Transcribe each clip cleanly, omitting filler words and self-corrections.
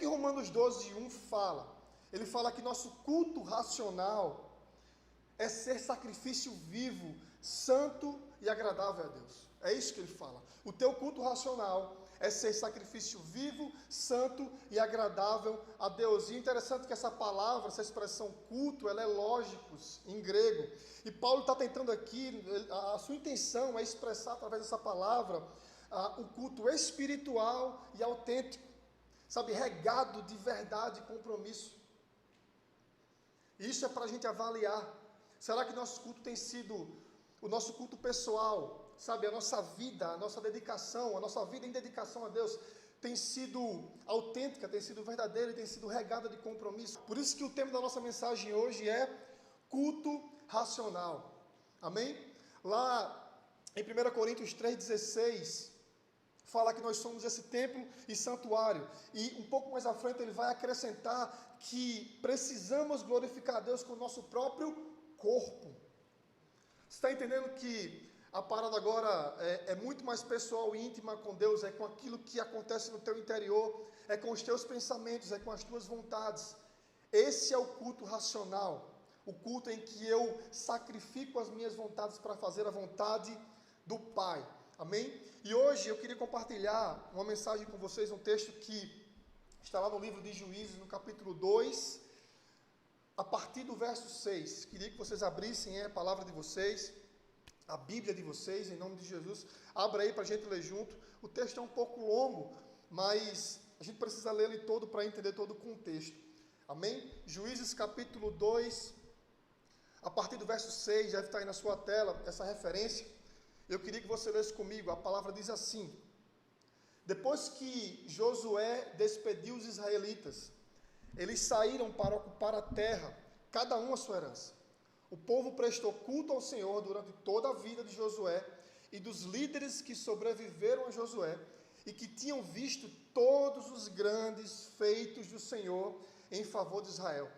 que Romanos 12:1 fala? Ele fala que nosso culto racional é ser sacrifício vivo, santo e agradável a Deus. É isso que ele fala. O teu culto racional é ser sacrifício vivo, santo e agradável a Deus. E é interessante que essa palavra, essa expressão culto, ela é lógicos em grego. E Paulo está tentando aqui, a sua intenção é expressar através dessa palavra o culto espiritual e autêntico, sabe, regado de verdade e compromisso. Isso é para a gente avaliar. Será que nosso culto tem sido o nosso culto pessoal, sabe, a nossa vida, a nossa dedicação, a nossa vida em dedicação a Deus tem sido autêntica, tem sido verdadeira e tem sido regada de compromisso? Por isso que o tema da nossa mensagem hoje é culto racional. Amém? Lá em 1 Coríntios 3,16 fala que nós somos esse templo e santuário, e um pouco mais à frente ele vai acrescentar que precisamos glorificar a Deus com o nosso próprio corpo. Você está entendendo que a parada agora é muito mais pessoal e íntima com Deus, é com aquilo que acontece no teu interior, é com os teus pensamentos, é com as tuas vontades. Esse é o culto racional, o culto em que eu sacrifico as minhas vontades para fazer a vontade do Pai. Amém? E hoje eu queria compartilhar uma mensagem com vocês, um texto que está lá no livro de Juízes, no capítulo 2, a partir do verso 6. Queria que vocês abrissem a palavra de vocês, a Bíblia de vocês, em nome de Jesus. Abra aí para a gente ler junto. O texto é um pouco longo, mas a gente precisa ler ele todo para entender todo o contexto. Amém? Juízes capítulo 2, a partir do verso 6, deve estar aí na sua tela essa referência. Eu queria que você lesse comigo. A palavra diz assim: depois que Josué despediu os israelitas, eles saíram para ocupar a terra, cada um a sua herança. O povo prestou culto ao Senhor durante toda a vida de Josué e dos líderes que sobreviveram a Josué e que tinham visto todos os grandes feitos do Senhor em favor de Israel.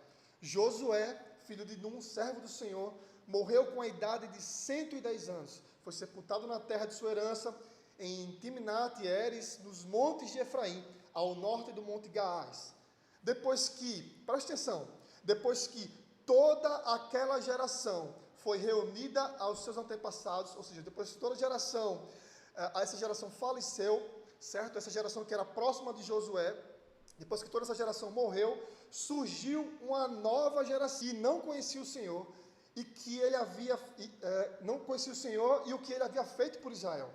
Josué, filho de Num, servo do Senhor, morreu com a idade de 110 anos. Foi sepultado na terra de sua herança, em Timnat-Heres, nos montes de Efraim, ao norte do monte Gaás. Depois que toda aquela geração foi reunida aos seus antepassados, ou seja, depois que toda geração, essa geração faleceu, certo? Essa geração que era próxima de Josué, depois que toda essa geração morreu, surgiu uma nova geração que não conhecia o Senhor e que ele havia não conhecia o Senhor e o que ele havia feito por Israel.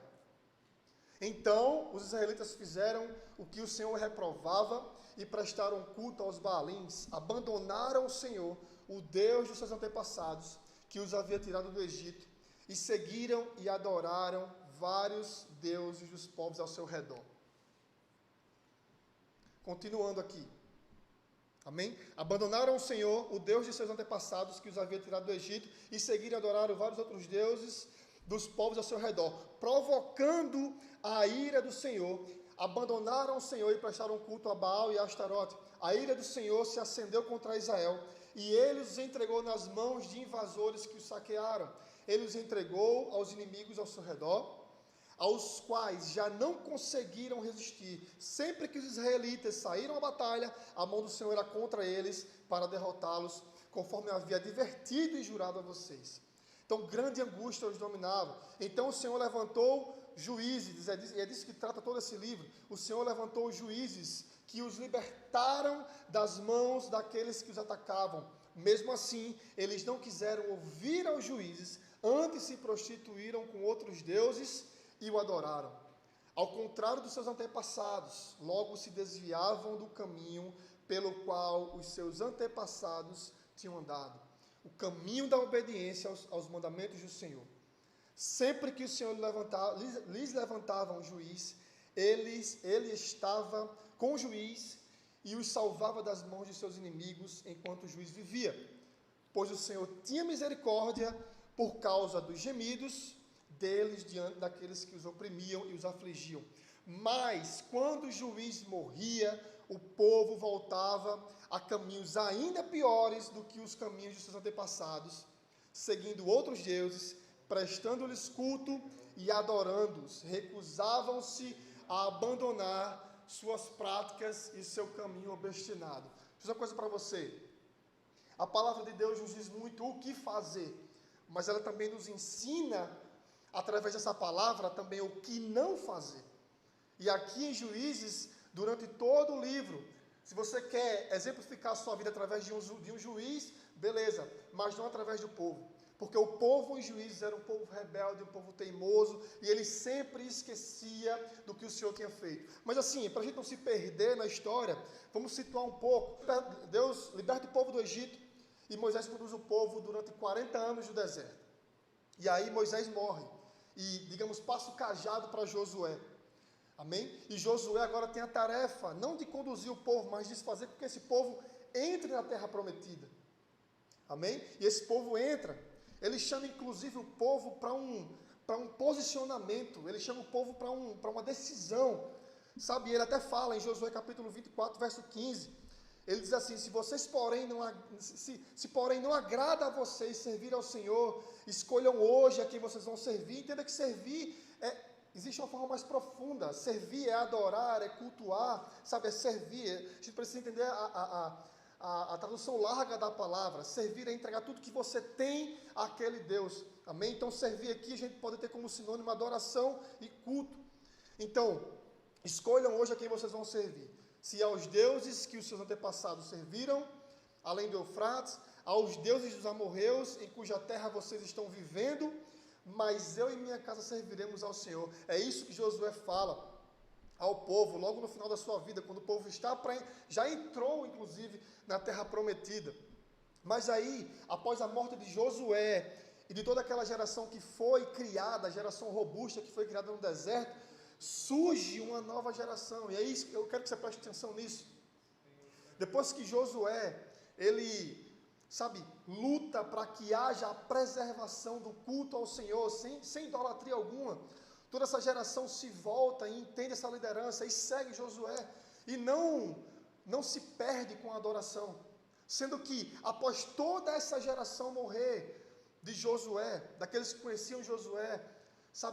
Então os israelitas fizeram o que o Senhor reprovava e prestaram culto aos Baalins, abandonaram o Senhor, o Deus dos seus antepassados, que os havia tirado do Egito, e seguiram e adoraram vários deuses dos povos ao seu redor. Continuando aqui. Amém? Abandonaram o Senhor, o Deus de seus antepassados, que os havia tirado do Egito, e seguiram e adoraram vários outros deuses dos povos ao seu redor, provocando a ira do Senhor. Abandonaram o Senhor e prestaram culto a Baal e a Astarote. A ira do Senhor se acendeu contra Israel, e ele os entregou nas mãos de invasores que os saquearam. Ele os entregou aos inimigos ao seu redor, aos quais já não conseguiram resistir. Sempre que os israelitas saíram à batalha, a mão do Senhor era contra eles para derrotá-los, conforme eu havia advertido e jurado a vocês. Então grande angústia os dominava. Então o Senhor levantou juízes, e é disso que trata todo esse livro. O Senhor levantou juízes que os libertaram das mãos daqueles que os atacavam. Mesmo assim, eles não quiseram ouvir aos juízes, antes se prostituíram com outros deuses e o adoraram. Ao contrário dos seus antepassados, logo se desviavam do caminho pelo qual os seus antepassados tinham andado. O caminho da obediência aos mandamentos do Senhor. Sempre que o Senhor lhes levantava um juiz, ele estava com o juiz e os salvava das mãos de seus inimigos enquanto o juiz vivia. Pois o Senhor tinha misericórdia por causa dos gemidos deles diante daqueles que os oprimiam e os afligiam. Mas quando o juiz morria, o povo voltava a caminhos ainda piores do que os caminhos de seus antepassados, seguindo outros deuses, prestando-lhes culto e adorando-os. Recusavam-se a abandonar suas práticas e seu caminho obstinado. Vou dizer uma coisa para você. A palavra de Deus nos diz muito o que fazer, mas ela também nos ensina, através dessa palavra, também o que não fazer. E aqui em Juízes, durante todo o livro, se você quer exemplificar a sua vida através de um juiz, beleza, mas não através do povo. Porque o povo em Juízes era um povo rebelde, um povo teimoso, e ele sempre esquecia do que o Senhor tinha feito. Mas assim, para a gente não se perder na história, vamos situar um pouco. Deus liberta o povo do Egito, e Moisés conduz o povo durante 40 anos no deserto. E aí Moisés morre, e, digamos, passa o cajado para Josué. Amém? E Josué agora tem a tarefa, não de conduzir o povo, mas de fazer com que esse povo entre na terra prometida. Amém? E esse povo entra. Ele chama inclusive o povo para um posicionamento, ele chama o povo para uma decisão, sabe? Ele até fala em Josué capítulo 24, verso 15, ele diz assim: se porém não agrada a vocês servir ao Senhor, escolham hoje a quem vocês vão servir. Entenda que servir existe uma forma mais profunda. Servir é adorar, é cultuar, sabe? É servir. A gente precisa entender a tradução larga da palavra. Servir é entregar tudo que você tem àquele Deus. Amém? Então, servir aqui a gente pode ter como sinônimo adoração e culto. Então, escolham hoje a quem vocês vão servir. Se aos deuses que os seus antepassados serviram, além do Eufrates, aos deuses dos amorreus, em cuja terra vocês estão vivendo, mas eu e minha casa serviremos ao Senhor. É isso que Josué fala ao povo, logo no final da sua vida, quando o povo já entrou, inclusive, na terra prometida. Mas aí, após a morte de Josué e de toda aquela geração que foi criada, a geração robusta que foi criada no deserto, surge uma nova geração. E é isso, eu quero que você preste atenção nisso. Depois que Josué, ele, luta para que haja a preservação do culto ao Senhor, sem idolatria alguma, toda essa geração se volta e entende essa liderança e segue Josué, e não se perde com a adoração, sendo que após toda essa geração morrer de Josué, daqueles que conheciam Josué,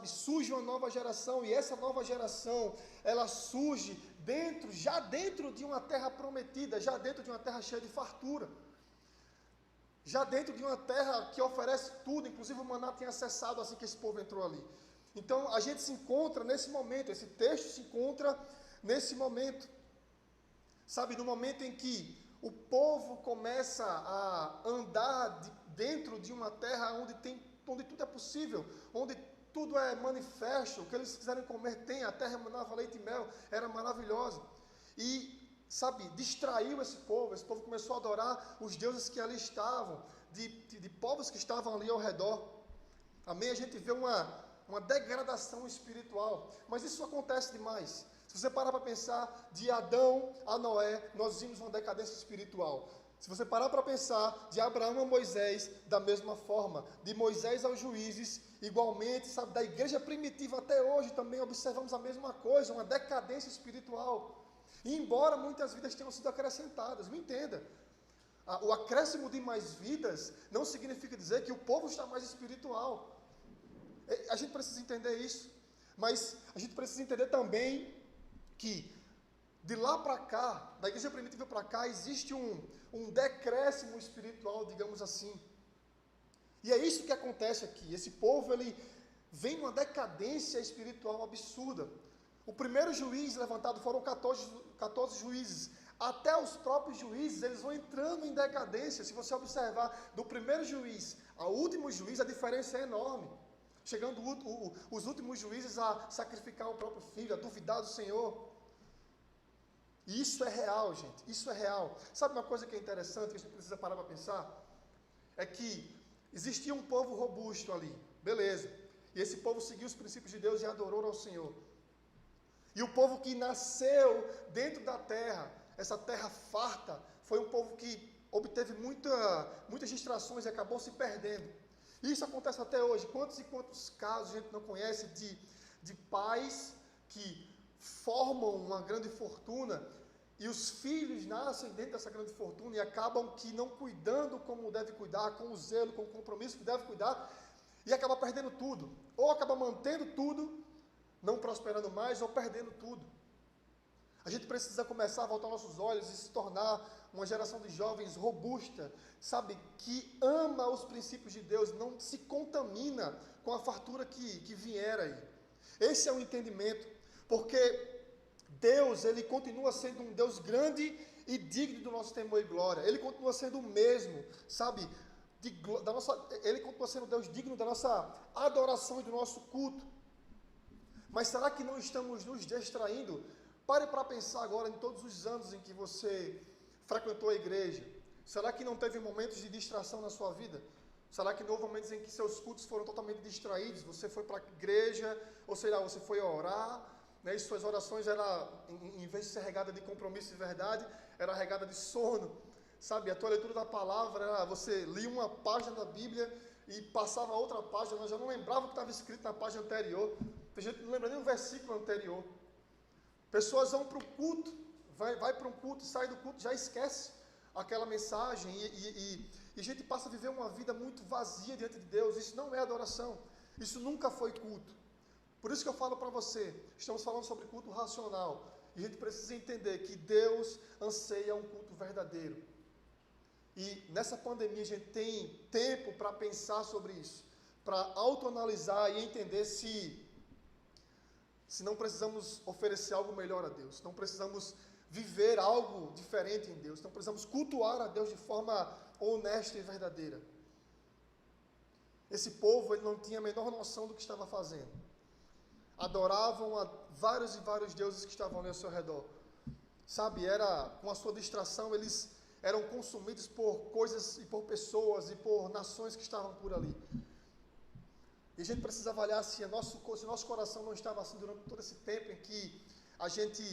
surge uma nova geração, e essa nova geração, ela surge já dentro de uma terra prometida, já dentro de uma terra cheia de fartura, já dentro de uma terra que oferece tudo, inclusive o maná tinha cessado assim que esse povo entrou ali. Então, a gente se encontra nesse momento, esse texto se encontra nesse momento, no momento em que o povo começa a andar dentro de uma terra onde tudo é possível, onde tudo é manifesto, o que eles quiserem comer tem, a terra manava leite e mel, era maravilhosa, e, distraiu esse povo começou a adorar os deuses que ali estavam, de povos que estavam ali ao redor, amém? A gente vê uma degradação espiritual, mas isso acontece demais. Se você parar para pensar, de Adão a Noé, nós vimos uma decadência espiritual. Se você parar para pensar, de Abraão a Moisés, da mesma forma, de Moisés aos juízes, igualmente, da igreja primitiva até hoje também observamos a mesma coisa, uma decadência espiritual. E embora muitas vidas tenham sido acrescentadas, me entenda, o acréscimo de mais vidas não significa dizer que o povo está mais espiritual. A gente precisa entender isso, mas a gente precisa entender também que de lá para cá, da igreja primitiva para cá, existe um decréscimo espiritual, digamos assim. E é isso que acontece aqui. Esse povo, ele vem numa decadência espiritual absurda. O primeiro juiz levantado, foram 14 juízes. Até os próprios juízes, eles vão entrando em decadência. Se você observar, do primeiro juiz ao último juiz, a diferença é enorme. Chegando os últimos juízes a sacrificar o próprio filho, a duvidar do Senhor. E isso é real, gente, isso é real. Sabe uma coisa que é interessante, que a gente precisa parar para pensar? É que existia um povo robusto ali, beleza. E esse povo seguiu os princípios de Deus e adorou ao Senhor. E o povo que nasceu dentro da terra, essa terra farta, foi um povo que obteve muitas distrações e acabou se perdendo. E isso acontece até hoje. Quantos e quantos casos a gente não conhece de pais que formam uma grande fortuna e os filhos nascem dentro dessa grande fortuna e acabam que não cuidando como deve cuidar, com o zelo, com o compromisso que deve cuidar, e acaba perdendo tudo, ou acaba mantendo tudo, não prosperando mais, ou perdendo tudo. A gente precisa começar a voltar nossos olhos e se tornar uma geração de jovens robusta, sabe, que ama os princípios de Deus, não se contamina com a fartura que vier aí. Esse é o entendimento, porque Deus, Ele continua sendo um Deus grande e digno do nosso temor e glória. Ele continua sendo o mesmo, sabe, Ele continua sendo Deus digno da nossa adoração e do nosso culto. Mas será que não estamos nos distraindo? Pare para pensar agora em todos os anos em que você frequentou a igreja. Será que não teve momentos de distração na sua vida? Será que não houve momentos em que seus cultos foram totalmente distraídos? Você foi para a igreja, ou sei lá, você foi orar, né, e suas orações eram, em vez de ser regada de compromisso e verdade, era regada de sono. Sabe, a tua leitura da palavra, você lia uma página da Bíblia e passava a outra página, já não lembrava o que estava escrito na página anterior. Tem gente que não lembra nem o versículo anterior. Pessoas vão para o culto, vai para um culto, sai do culto, já esquece aquela mensagem e a gente passa a viver uma vida muito vazia diante de Deus. Isso não é adoração, isso nunca foi culto. Por isso que eu falo para você, estamos falando sobre culto racional, e a gente precisa entender que Deus anseia um culto verdadeiro. E nessa pandemia a gente tem tempo para pensar sobre isso, para autoanalisar e entender se não precisamos oferecer algo melhor a Deus, não precisamos viver algo diferente em Deus, não precisamos cultuar a Deus de forma honesta e verdadeira. Esse povo, ele não tinha a menor noção do que estava fazendo. Adoravam a vários e vários deuses que estavam ali ao seu redor. Sabe, com a sua distração, eles eram consumidos por coisas e por pessoas e por nações que estavam por ali. E a gente precisa avaliar se o nosso coração não estava assim durante todo esse tempo em que a gente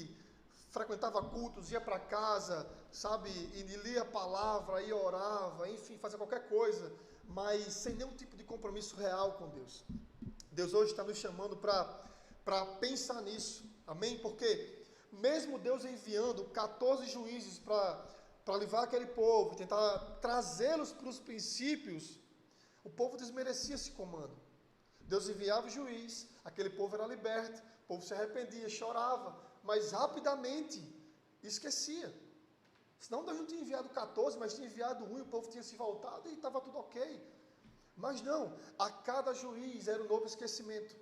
frequentava cultos, ia para casa, sabe, e lia a palavra, e orava, enfim, fazia qualquer coisa, mas sem nenhum tipo de compromisso real com Deus. Deus hoje está nos chamando para pensar nisso, amém? Porque mesmo Deus enviando 14 juízes para livrar aquele povo, tentar trazê-los para os princípios, o povo desmerecia esse comando. Deus enviava o juiz, aquele povo era liberto, o povo se arrependia, chorava, mas rapidamente esquecia. Senão Deus não tinha enviado 14, mas tinha enviado um, e o povo tinha se voltado e estava tudo ok. Mas não, a cada juiz era um novo esquecimento.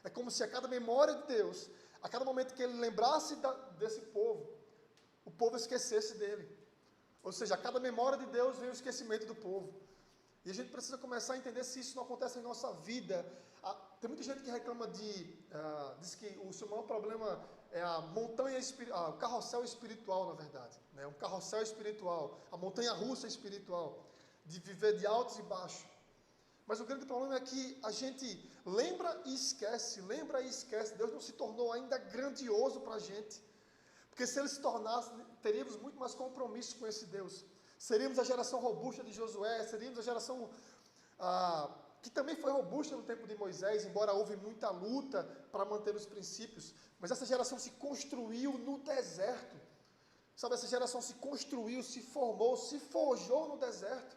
É como se a cada memória de Deus, a cada momento que ele lembrasse desse povo, o povo esquecesse dele. Ou seja, a cada memória de Deus vem o esquecimento do povo. E a gente precisa começar a entender se isso não acontece em nossa vida. Tem muita gente que reclama diz que o seu maior problema é a montanha espiritual, o carrossel espiritual, na verdade. Né? Um carrossel espiritual, a montanha russa espiritual, de viver de altos e baixos. Mas o grande problema é que a gente lembra e esquece. Deus não se tornou ainda grandioso para a gente. Porque se ele se tornasse, teríamos muito mais compromisso com esse Deus. Seríamos a geração robusta de Josué, seríamos a geração que também foi robusta no tempo de Moisés, embora houve muita luta para manter os princípios. Mas essa geração se construiu no deserto. Sabe, essa geração se construiu, se formou, se forjou no deserto.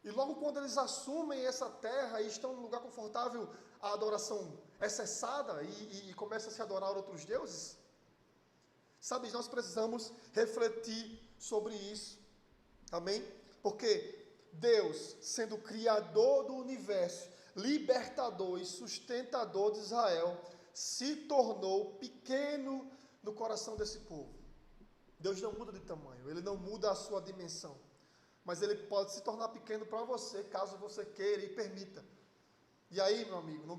E logo quando eles assumem essa terra e estão num lugar confortável, a adoração é cessada e começa a se adorar outros deuses. Sabe, nós precisamos refletir sobre isso, amém? Porque Deus, sendo o Criador do universo, libertador e sustentador de Israel, se tornou pequeno no coração desse povo. Deus não muda de tamanho, Ele não muda a sua dimensão, mas Ele pode se tornar pequeno para você, caso você queira e permita. E aí, meu amigo, não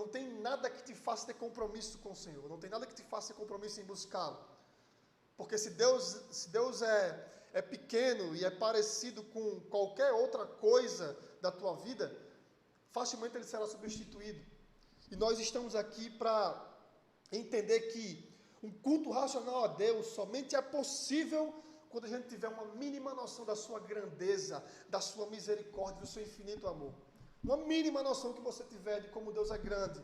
tem nada que te faça ter compromisso com o Senhor, não tem nada que te faça ter compromisso em buscá-lo. Porque se Deus é pequeno e é parecido com qualquer outra coisa da tua vida, facilmente ele será substituído. E nós estamos aqui para entender que um culto racional a Deus somente é possível quando a gente tiver uma mínima noção da sua grandeza, da sua misericórdia, do seu infinito amor. Uma mínima noção que você tiver de como Deus é grande,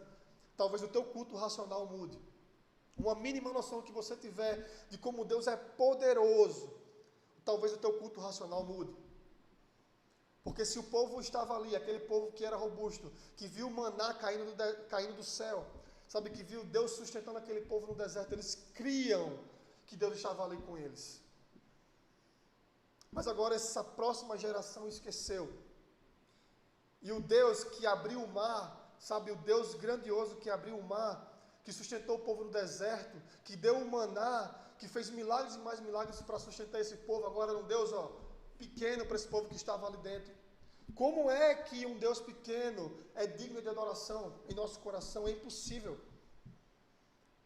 talvez o teu culto racional mude. Uma mínima noção que você tiver de como Deus é poderoso, talvez o teu culto racional mude. Porque se o povo estava ali, aquele povo que era robusto, que viu o maná caindo do céu, sabe, que viu Deus sustentando aquele povo no deserto, eles criam que Deus estava ali com eles. Mas agora essa próxima geração esqueceu. E o Deus que abriu o mar, sabe, o Deus grandioso que abriu o mar, que sustentou o povo no deserto, que deu o maná, que fez milagres e mais milagres para sustentar esse povo, agora era um Deus pequeno para esse povo que estava ali dentro. Como é que um Deus pequeno é digno de adoração em nosso coração? É impossível.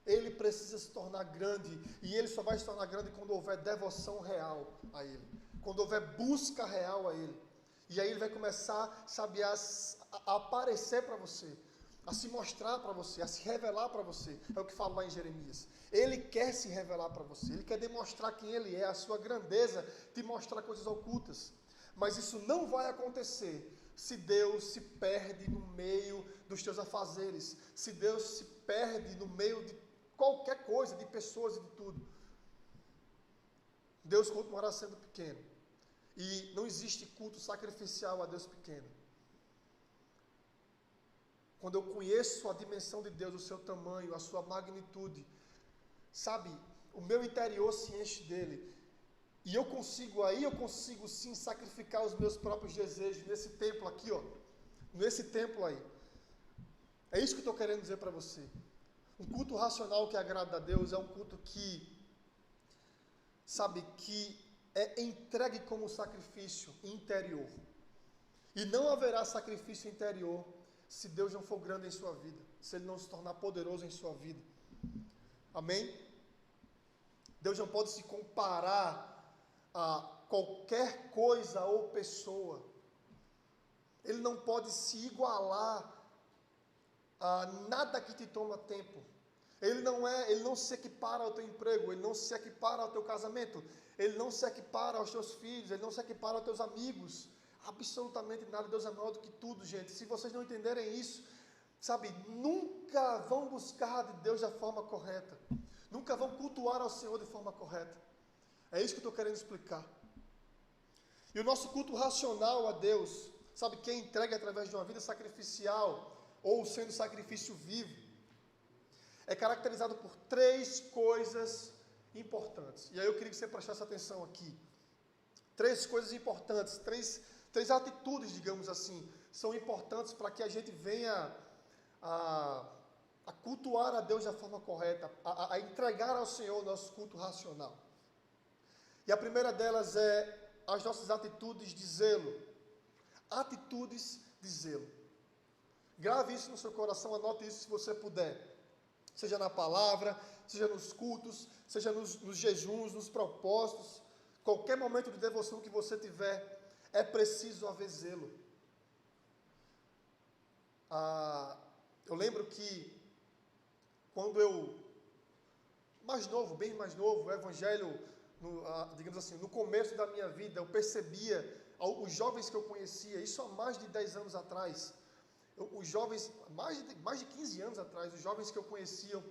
Ele precisa se tornar grande, e Ele só vai se tornar grande quando houver devoção real a Ele, quando houver busca real a Ele. E aí Ele vai começar, sabe, a aparecer para você, a se mostrar para você, a se revelar para você. É o que fala lá em Jeremias. Ele quer se revelar para você, Ele quer demonstrar quem Ele é, a sua grandeza, te mostrar coisas ocultas. Mas isso não vai acontecer se Deus se perde no meio dos teus afazeres, se Deus se perde no meio de qualquer coisa, de pessoas e de tudo. Deus continuará sendo pequeno. E não existe culto sacrificial a Deus pequeno. Quando eu conheço a dimensão de Deus, o seu tamanho, a sua magnitude, sabe, o meu interior se enche dele. E eu consigo sim sacrificar os meus próprios desejos nesse templo aqui, nesse templo aí. É isso que eu estou querendo dizer para você. Um culto racional que agrada a Deus é um culto que, sabe, que é entregue como sacrifício interior. E não haverá sacrifício interior se Deus não for grande em sua vida, se Ele não se tornar poderoso em sua vida. Amém? Deus não pode se comparar a qualquer coisa ou pessoa. Ele não pode se igualar a nada que te toma tempo. Ele não se equipara ao teu emprego, ele não se equipara ao teu casamento, ele não se equipara aos teus filhos, ele não se equipara aos teus amigos. Absolutamente nada. Deus é maior do que tudo, gente. Se vocês não entenderem isso, sabe, nunca vão buscar de Deus da forma correta. Nunca vão cultuar ao Senhor de forma correta. É isso que eu estou querendo explicar. E o nosso culto racional a Deus, sabe, que é entregue através de uma vida sacrificial, ou sendo sacrifício vivo, é caracterizado por 3 coisas importantes. E aí eu queria que você prestasse atenção aqui. 3 coisas importantes, três atitudes, digamos assim, são importantes para que a gente venha a cultuar a Deus da forma correta, a entregar ao Senhor o nosso culto racional. E a primeira delas é as nossas atitudes de zelo. Atitudes de zelo. Grave isso no seu coração, anote isso se você puder. Seja na palavra, seja nos cultos, seja nos jejuns, nos propósitos. Qualquer momento de devoção que você tiver, é preciso haver zelo. Eu lembro que quando eu, bem mais novo, o evangelho, digamos assim, no começo da minha vida, eu percebia os jovens que eu conhecia, isso há mais de 10 anos atrás, os jovens, mais de 15 anos atrás, os jovens que eu conhecia,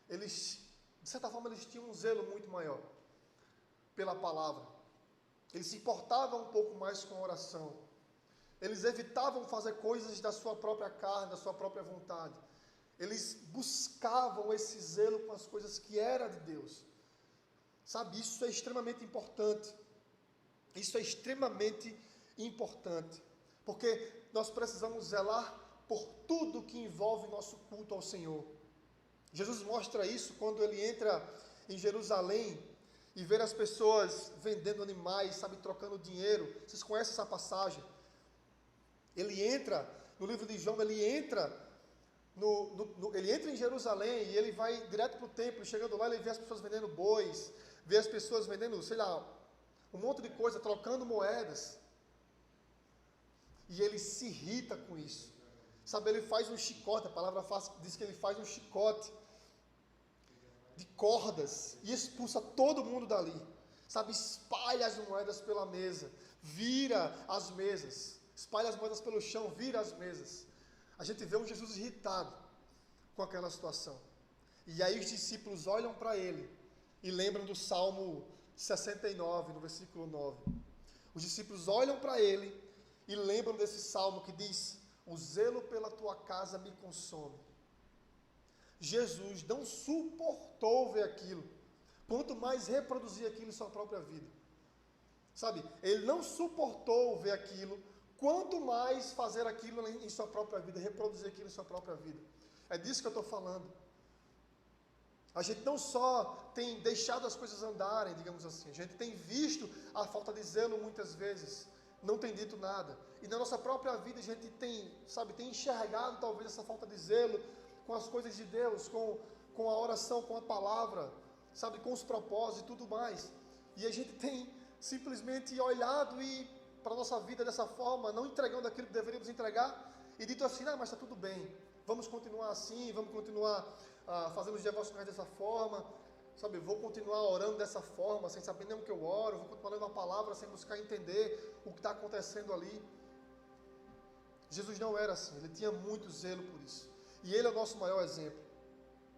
eles, de certa forma, eles tinham um zelo muito maior pela palavra. Eles se importavam um pouco mais com a oração. Eles evitavam fazer coisas da sua própria carne, da sua própria vontade. Eles buscavam esse zelo com as coisas que era de Deus. Sabe, isso é extremamente importante. Isso é extremamente importante. Porque nós precisamos zelar por tudo que envolve nosso culto ao Senhor. Jesus mostra isso quando ele entra em Jerusalém e vê as pessoas vendendo animais, sabe, trocando dinheiro. Vocês conhecem essa passagem? Ele entra, no livro de João, ele entra em Jerusalém e ele vai direto para o templo. Chegando lá, ele vê as pessoas vendendo bois, vê as pessoas vendendo, sei lá, um monte de coisa, trocando moedas. E ele se irrita com isso. Sabe, ele faz um chicote, a palavra diz que ele faz um chicote de cordas e expulsa todo mundo dali. Sabe, espalha as moedas pela mesa, vira as mesas, espalha as moedas pelo chão, vira as mesas. A gente vê um Jesus irritado com aquela situação. E aí os discípulos olham para ele e lembram do Salmo 69, no versículo 9. Os discípulos olham para ele e lembram desse salmo que diz: o zelo pela tua casa me consome. Jesus não suportou ver aquilo, quanto mais reproduzir aquilo em sua própria vida. Sabe, ele não suportou ver aquilo, quanto mais fazer aquilo em sua própria vida, reproduzir aquilo em sua própria vida. É disso que eu estou falando. A gente não só tem deixado as coisas andarem, digamos assim, a gente tem visto a falta de zelo muitas vezes, não tem dito nada. E na nossa própria vida a gente tem enxergado talvez essa falta de zelo com as coisas de Deus, com a oração, com a palavra, sabe, com os propósitos e tudo mais. E a gente tem simplesmente olhado para a nossa vida dessa forma, não entregando aquilo que deveríamos entregar, e dito assim, mas está tudo bem, vamos continuar assim, vamos continuar fazendo os devocionais dessa forma, sabe, vou continuar orando dessa forma, sem saber nem o que eu oro, vou continuar lendo a palavra sem buscar entender o que está acontecendo ali. Jesus não era assim, ele tinha muito zelo por isso, e ele é o nosso maior exemplo,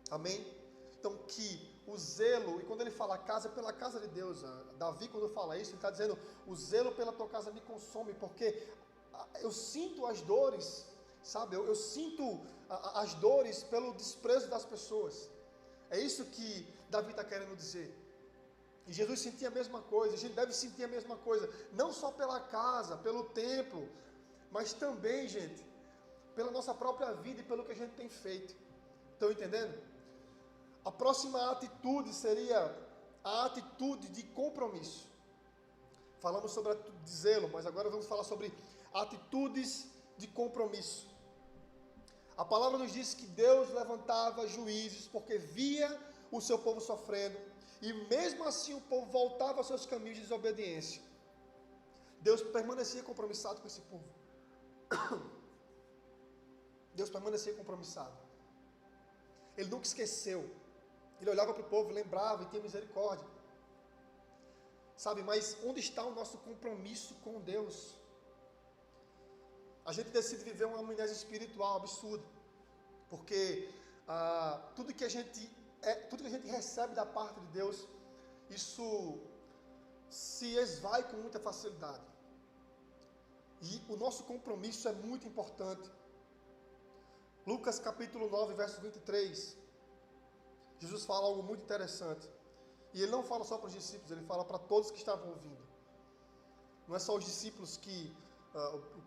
amém? Então que o zelo, e quando ele fala casa, é pela casa de Deus. Davi, quando fala isso, ele está dizendo, o zelo pela tua casa me consome, porque eu sinto as dores, sabe, eu sinto as dores pelo desprezo das pessoas. É isso que Davi está querendo dizer. E Jesus sentia a mesma coisa, a gente deve sentir a mesma coisa, não só pela casa, pelo templo, mas também, gente, pela nossa própria vida e pelo que a gente tem feito. Estão entendendo? A próxima atitude seria a atitude de compromisso. Falamos sobre a atitude de zelo, mas agora vamos falar sobre atitudes de compromisso. A palavra nos diz que Deus levantava juízes porque via o seu povo sofrendo, e mesmo assim o povo voltava aos seus caminhos de desobediência. Deus permanecia compromissado com esse povo. Deus permanecia compromissado. Ele nunca esqueceu. Ele olhava para o povo, lembrava e tinha misericórdia. Sabe, mas onde está o nosso compromisso com Deus? A gente decide viver uma amnésia espiritual absurda, porque tudo que a gente recebe da parte de Deus, isso se esvai com muita facilidade. E o nosso compromisso é muito importante. Lucas capítulo 9, verso 23, Jesus fala algo muito interessante. E ele não fala só para os discípulos, ele fala para todos que estavam ouvindo. Não é só os discípulos que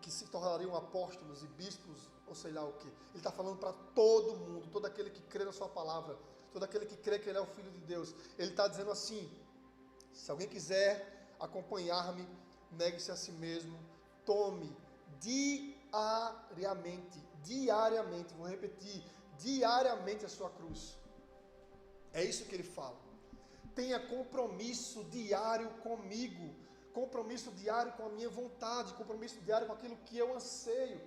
se tornariam apóstolos e bispos, ou sei lá o que. Ele está falando para todo mundo, todo aquele que crê na sua palavra, todo aquele que crê que ele é o Filho de Deus. Ele está dizendo assim, se alguém quiser acompanhar-me, negue-se a si mesmo, tome diariamente, vou repetir, diariamente a sua cruz. É isso que ele fala. Tenha compromisso diário comigo, compromisso diário com a minha vontade, compromisso diário com aquilo que eu anseio.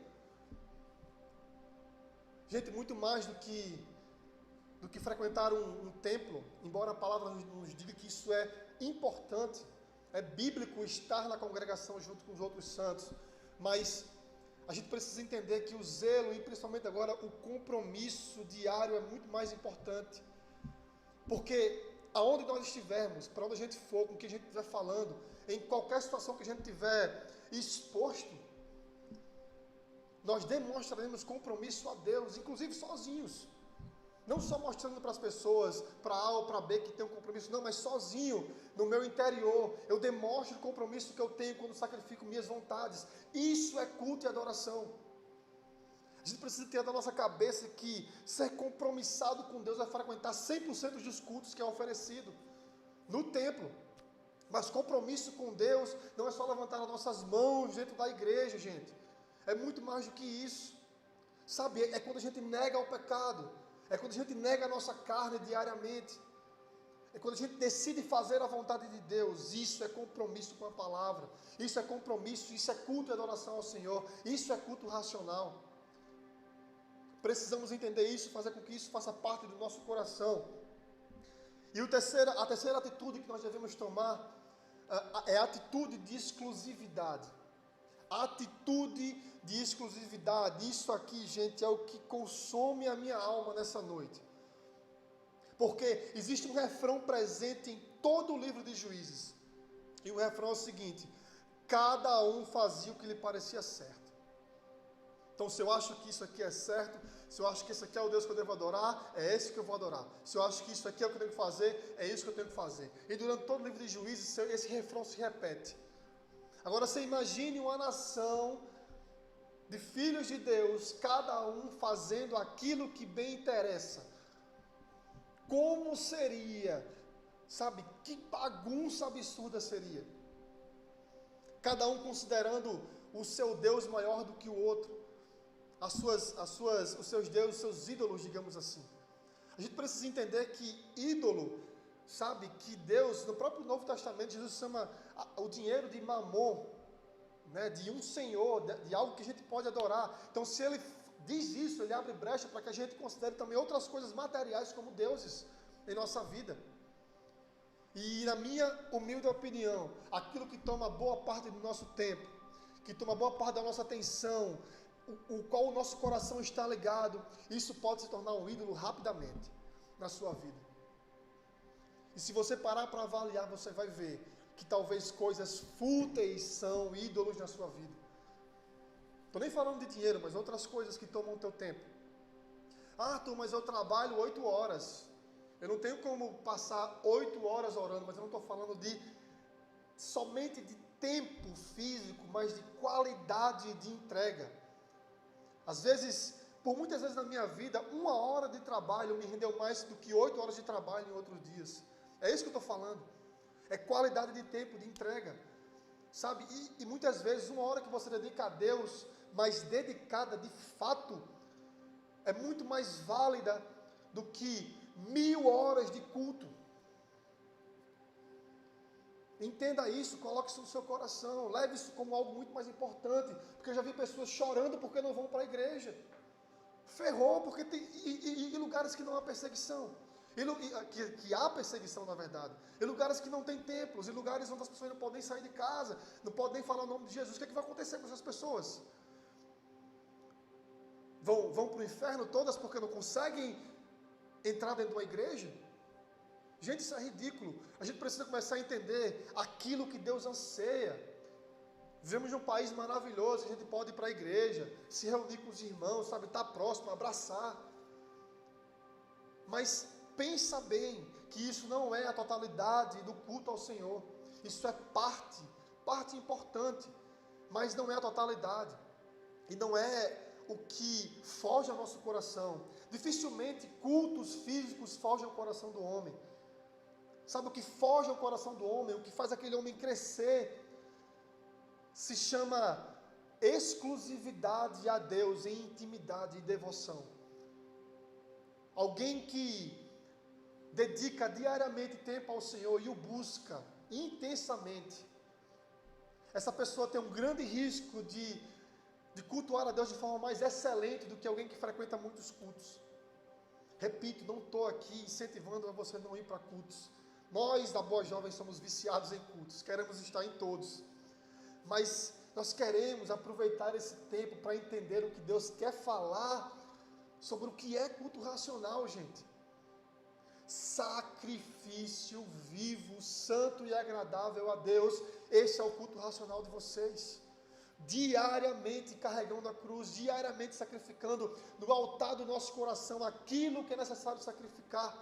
Gente, muito mais do que frequentar um templo, embora a palavra nos diga que isso é importante, é bíblico estar na congregação junto com os outros santos, mas a gente precisa entender que o zelo, e principalmente agora o compromisso diário, é muito mais importante. Porque aonde nós estivermos, para onde a gente for, com o que a gente estiver falando, em qualquer situação que a gente estiver exposto, nós demonstraremos compromisso a Deus, inclusive sozinhos. Não só mostrando para as pessoas, para A ou para B que tem um compromisso, não, mas sozinho, no meu interior, eu demonstro o compromisso que eu tenho quando sacrifico minhas vontades. Isso é culto e adoração. A gente precisa ter na nossa cabeça que ser compromissado com Deus é frequentar 100% dos cultos que é oferecido no templo. Mas compromisso com Deus não é só levantar as nossas mãos dentro da igreja, gente. É muito mais do que isso. Sabe, é quando a gente nega o pecado. É quando a gente nega a nossa carne diariamente. É quando a gente decide fazer a vontade de Deus. Isso é compromisso com a palavra. Isso é compromisso, isso é culto e adoração ao Senhor. Isso é culto racional. Precisamos entender isso, fazer com que isso faça parte do nosso coração. E a terceira atitude que nós devemos tomar é a atitude de exclusividade. A atitude de exclusividade. Isso aqui, gente, é o que consome a minha alma nessa noite. Porque existe um refrão presente em todo o livro de Juízes. E o refrão é o seguinte: cada um fazia o que lhe parecia certo. Então, se eu acho que isso aqui é certo, se eu acho que esse aqui é o Deus que eu devo adorar, é esse que eu vou adorar. Se eu acho que isso aqui é o que eu tenho que fazer, é isso que eu tenho que fazer. E durante todo o livro de Juízes, esse refrão se repete. Agora, você imagine uma nação de filhos de Deus, cada um fazendo aquilo que bem interessa. Como seria, sabe, que bagunça absurda seria. Cada um considerando o seu Deus maior do que o outro. Os seus deuses, os seus ídolos, digamos assim. A gente precisa entender que ídolo, sabe, que Deus, no próprio Novo Testamento, Jesus chama o dinheiro de mamon, né, de um senhor, de algo que a gente pode adorar. Então, se ele diz isso, ele abre brecha para que a gente considere também outras coisas materiais como deuses em nossa vida. E na minha humilde opinião, aquilo que toma boa parte do nosso tempo, que toma boa parte da nossa atenção, o qual o nosso coração está ligado, isso pode se tornar um ídolo rapidamente na sua vida. E se você parar para avaliar, você vai ver que talvez coisas fúteis são ídolos na sua vida. Estou nem falando de dinheiro, mas outras coisas que tomam o teu tempo. Ah, Arthur, mas eu trabalho 8 horas. Eu não tenho como passar 8 horas orando, mas eu não estou falando somente de tempo físico, mas de qualidade de entrega. Às vezes, por muitas vezes na minha vida, 1 hora de trabalho me rendeu mais do que 8 horas de trabalho em outros dias. É isso que eu estou falando. É qualidade de tempo, de entrega. Sabe? E muitas vezes, 1 hora que você dedica a Deus, mas dedicada de fato, é muito mais válida do que 1000 horas de culto. Entenda isso, coloque isso no seu coração, leve isso como algo muito mais importante, porque eu já vi pessoas chorando porque não vão para a igreja. Ferrou, porque tem lugares que não há perseguição, que há perseguição na verdade, em lugares que não tem templos, em lugares onde as pessoas não podem sair de casa, não podem nem falar o nome de Jesus. O que é que vai acontecer com essas pessoas? Vão para o inferno todas porque não conseguem entrar dentro de uma igreja? Gente, isso é ridículo. A gente precisa começar a entender aquilo que Deus anseia. Vivemos num país maravilhoso, a gente pode ir para a igreja, se reunir com os irmãos, sabe, estar próximo, abraçar. Mas pensa bem que isso não é a totalidade do culto ao Senhor. Isso é parte importante, mas não é a totalidade. E não é o que foge ao nosso coração. Dificilmente cultos físicos fogem ao coração do homem. Sabe o que foge ao coração do homem, o que faz aquele homem crescer, se chama exclusividade a Deus em intimidade e devoção. Alguém que dedica diariamente tempo ao Senhor e o busca intensamente, essa pessoa tem um grande risco de cultuar a Deus de forma mais excelente do que alguém que frequenta muitos cultos. Repito, não estou aqui incentivando a você não ir para cultos. Nós da Boa Jovem somos viciados em cultos, queremos estar em todos, mas nós queremos aproveitar esse tempo para entender o que Deus quer falar sobre o que é culto racional, gente. Sacrifício vivo, santo e agradável a Deus, esse é o culto racional de vocês. Diariamente carregando a cruz, diariamente sacrificando no altar do nosso coração aquilo que é necessário sacrificar.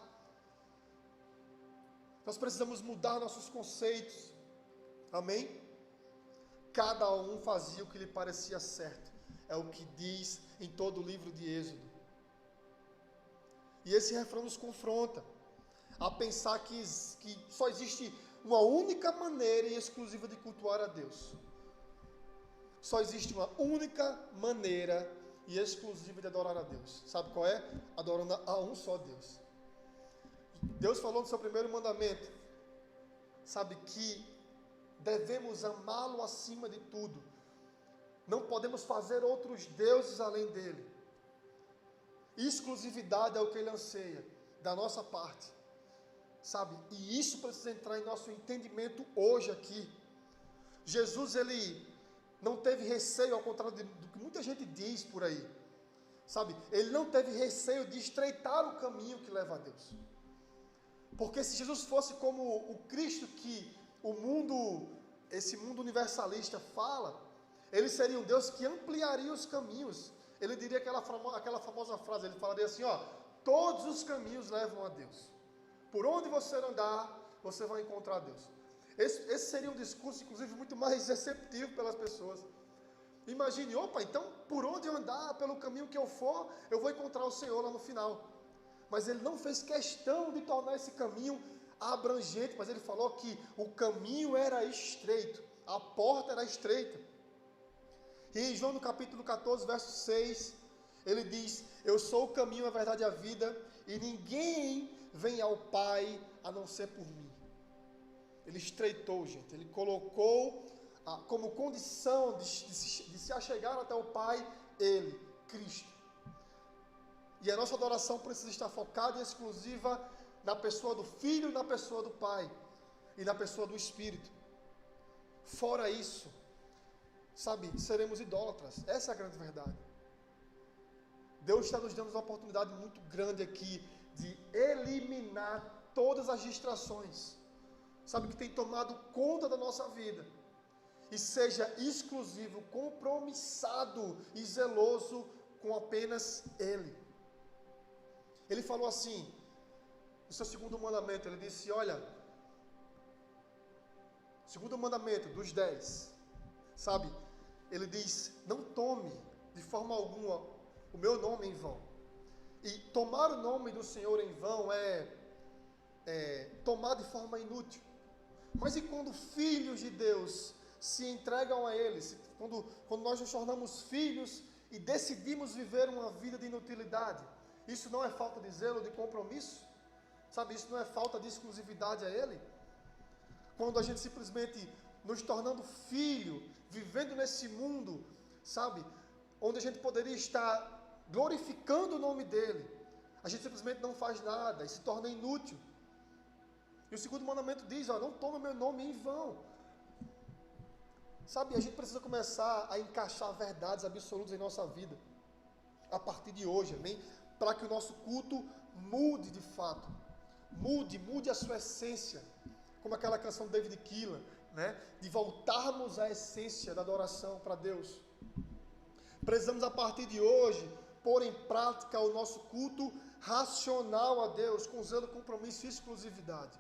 Nós precisamos mudar nossos conceitos, amém? Cada um fazia o que lhe parecia certo, é o que diz em todo o livro de Êxodo. E esse refrão nos confronta a pensar que só existe uma única maneira e exclusiva de cultuar a Deus. Só existe uma única maneira e exclusiva de adorar a Deus. Sabe qual é? Adorando a um só Deus. Deus falou no seu primeiro mandamento, sabe, que devemos amá-lo acima de tudo. Não podemos fazer outros deuses além dele. Exclusividade é o que ele anseia, da nossa parte, sabe, e isso precisa entrar em nosso entendimento hoje aqui. Jesus, ele não teve receio, ao contrário do que muita gente diz por aí, sabe, ele não teve receio de estreitar o caminho que leva a Deus. Porque se Jesus fosse como o Cristo que esse mundo universalista fala, ele seria um Deus que ampliaria os caminhos. ele diria aquela famosa frase, ele falaria assim, ó, todos os caminhos levam a Deus. Por onde você andar, você vai encontrar Deus. Esse seria um discurso, inclusive, muito mais receptivo pelas pessoas. Imagine, opa, então, por onde eu andar, pelo caminho que eu for, eu vou encontrar o Senhor lá no final. Mas ele não fez questão de tornar esse caminho abrangente, mas ele falou que o caminho era estreito, a porta era estreita. E em João no capítulo 14, verso 6, ele diz, eu sou o caminho, a verdade e a vida, e ninguém vem ao Pai a não ser por mim. Ele estreitou, gente, ele colocou como condição de se achegar até o Pai, ele, Cristo. E a nossa adoração precisa estar focada e exclusiva na pessoa do Filho e na pessoa do Pai, e na pessoa do Espírito. Fora isso, sabe, seremos idólatras. Essa é a grande verdade. Deus está nos dando uma oportunidade muito grande aqui de eliminar todas as distrações, sabe, que tem tomado conta da nossa vida, e seja exclusivo, compromissado e zeloso com apenas Ele. Ele falou assim, no seu segundo mandamento, ele disse, olha, segundo mandamento dos 10, sabe, ele diz, não tome de forma alguma o meu nome em vão. E tomar o nome do Senhor em vão é tomar de forma inútil. Mas e quando filhos de Deus se entregam a Ele, quando nós nos tornamos filhos e decidimos viver uma vida de inutilidade, isso não é falta de zelo, de compromisso? Sabe, isso não é falta de exclusividade a Ele? Quando a gente simplesmente nos tornando filho, vivendo nesse mundo, sabe, onde a gente poderia estar glorificando o nome dEle, a gente simplesmente não faz nada e se torna inútil. E o segundo mandamento diz, ó, não tome meu nome em vão. Sabe, a gente precisa começar a encaixar verdades absolutas em nossa vida, a partir de hoje, amém? Para que o nosso culto mude de fato, mude a sua essência, como aquela canção de David Keelan, né? De voltarmos à essência da adoração para Deus. Precisamos a partir de hoje pôr em prática o nosso culto racional a Deus, com zelo, compromisso e exclusividade.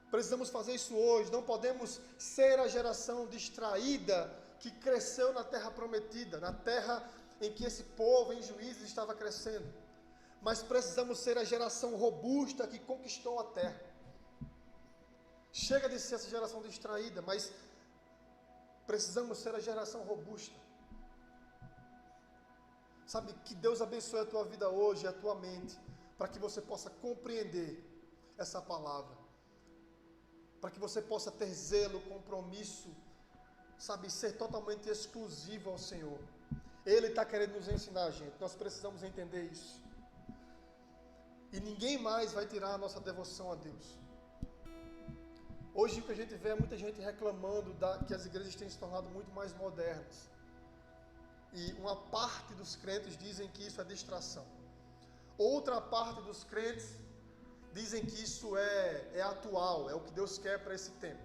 Precisamos fazer isso hoje. Não podemos ser a geração distraída que cresceu na terra prometida, na terra em que esse povo em Juízes estava crescendo. Mas precisamos ser a geração robusta que conquistou a terra. Chega de ser essa geração distraída, mas precisamos ser a geração robusta. Sabe, que Deus abençoe a tua vida hoje, a tua mente, para que você possa compreender essa palavra, para que você possa ter zelo, compromisso, sabe, ser totalmente exclusivo ao Senhor. Ele está querendo nos ensinar, gente, nós precisamos entender isso. E ninguém mais vai tirar a nossa devoção a Deus. Hoje o que a gente vê é muita gente reclamando que as igrejas têm se tornado muito mais modernas. E uma parte dos crentes dizem que isso é distração. Outra parte dos crentes dizem que isso é atual, é o que Deus quer para esse tempo.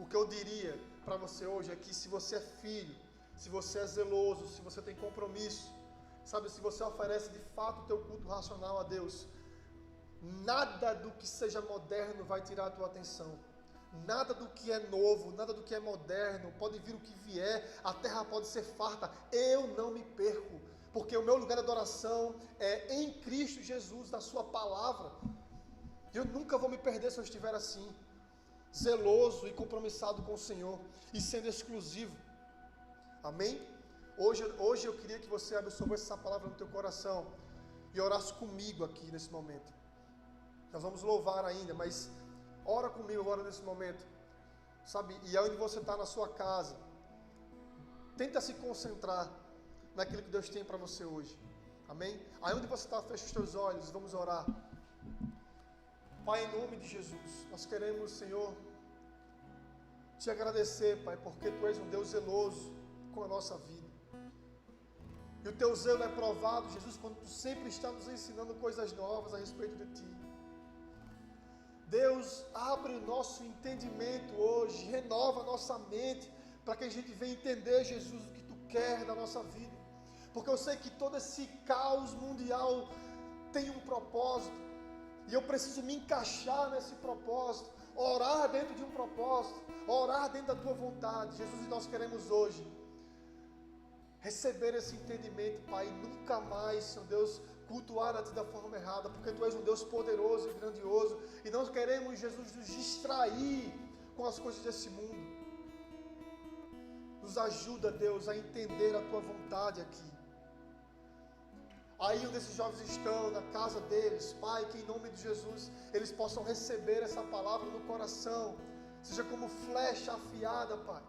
O que eu diria para você hoje é que se você é filho, se você é zeloso, se você tem compromisso, sabe, se você oferece de fato o teu culto racional a Deus, nada do que seja moderno vai tirar a tua atenção. Nada do que é novo, nada do que é moderno, pode vir o que vier, a terra pode ser farta, eu não me perco, porque o meu lugar de adoração é em Cristo Jesus, na sua palavra. Eu nunca vou me perder se eu estiver assim, zeloso e compromissado com o Senhor, e sendo exclusivo, amém? Hoje eu queria que você absorvesse essa palavra no teu coração, e orasse comigo aqui nesse momento. Nós vamos louvar ainda, mas ora comigo agora nesse momento, sabe, e onde você está na sua casa, tenta se concentrar naquilo que Deus tem para você hoje, amém? Aí onde você está, fecha os teus olhos, vamos orar. Pai, em nome de Jesus, nós queremos, Senhor, te agradecer, Pai, porque Tu és um Deus zeloso com a nossa vida, e o Teu zelo é provado, Jesus, quando Tu sempre está nos ensinando coisas novas a respeito de Ti. Deus, abre o nosso entendimento hoje, renova a nossa mente, para que a gente venha entender, Jesus, o que Tu quer da nossa vida. porque eu sei que todo esse caos mundial tem um propósito, e eu preciso me encaixar nesse propósito, orar dentro de um propósito, orar dentro da tua vontade. Jesus, e nós queremos hoje receber esse entendimento, Pai, e nunca mais, Senhor Deus, cultuar a Ti da forma errada, porque Tu és um Deus poderoso e grandioso, e nós queremos, Jesus, nos distrair com as coisas desse mundo. Nos ajuda, Deus, a entender a Tua vontade aqui. Aí onde esses jovens estão, na casa deles, Pai, que em nome de Jesus, eles possam receber essa palavra no coração, seja como flecha afiada, Pai.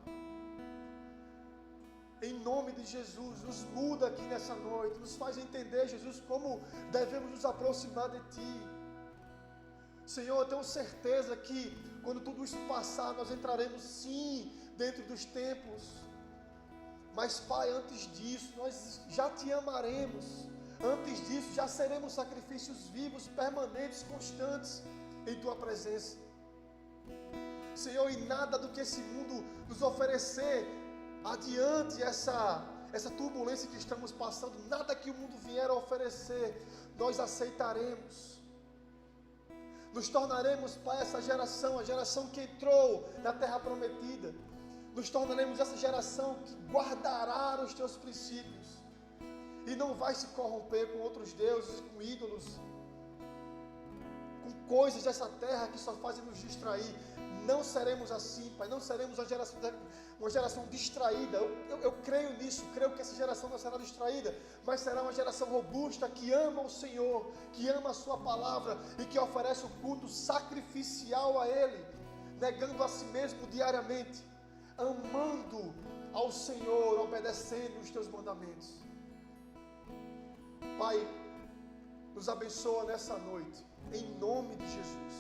Em nome de Jesus, nos muda aqui nessa noite, nos faz entender, Jesus, como devemos nos aproximar de Ti. Senhor, eu tenho certeza que quando tudo isso passar, nós entraremos sim dentro dos templos. Mas, Pai, antes disso, nós já Te amaremos. Antes disso, já seremos sacrifícios vivos, permanentes, constantes em Tua presença. Senhor, e nada do que esse mundo nos oferecer, adiante essa turbulência que estamos passando, nada que o mundo vier a oferecer, nós aceitaremos. Nos tornaremos, Pai, essa geração, a geração que entrou na terra prometida. Nos tornaremos essa geração que guardará os Teus princípios e não vai se corromper com outros deuses, com ídolos, com coisas dessa terra que só fazem nos distrair. Não seremos assim, Pai, não seremos uma geração distraída. Eu creio nisso, creio que essa geração não será distraída, mas será uma geração robusta, que ama o Senhor, que ama a Sua palavra e que oferece o culto sacrificial a Ele, negando a si mesmo diariamente, amando ao Senhor, obedecendo os Teus mandamentos. Pai, nos abençoa nessa noite, em nome de Jesus.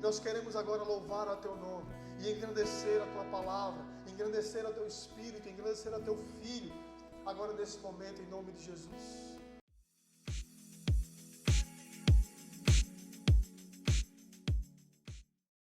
Nós queremos agora louvar a Teu nome e engrandecer a Tua palavra, engrandecer a Teu Espírito, engrandecer a Teu Filho, agora nesse momento, em nome de Jesus.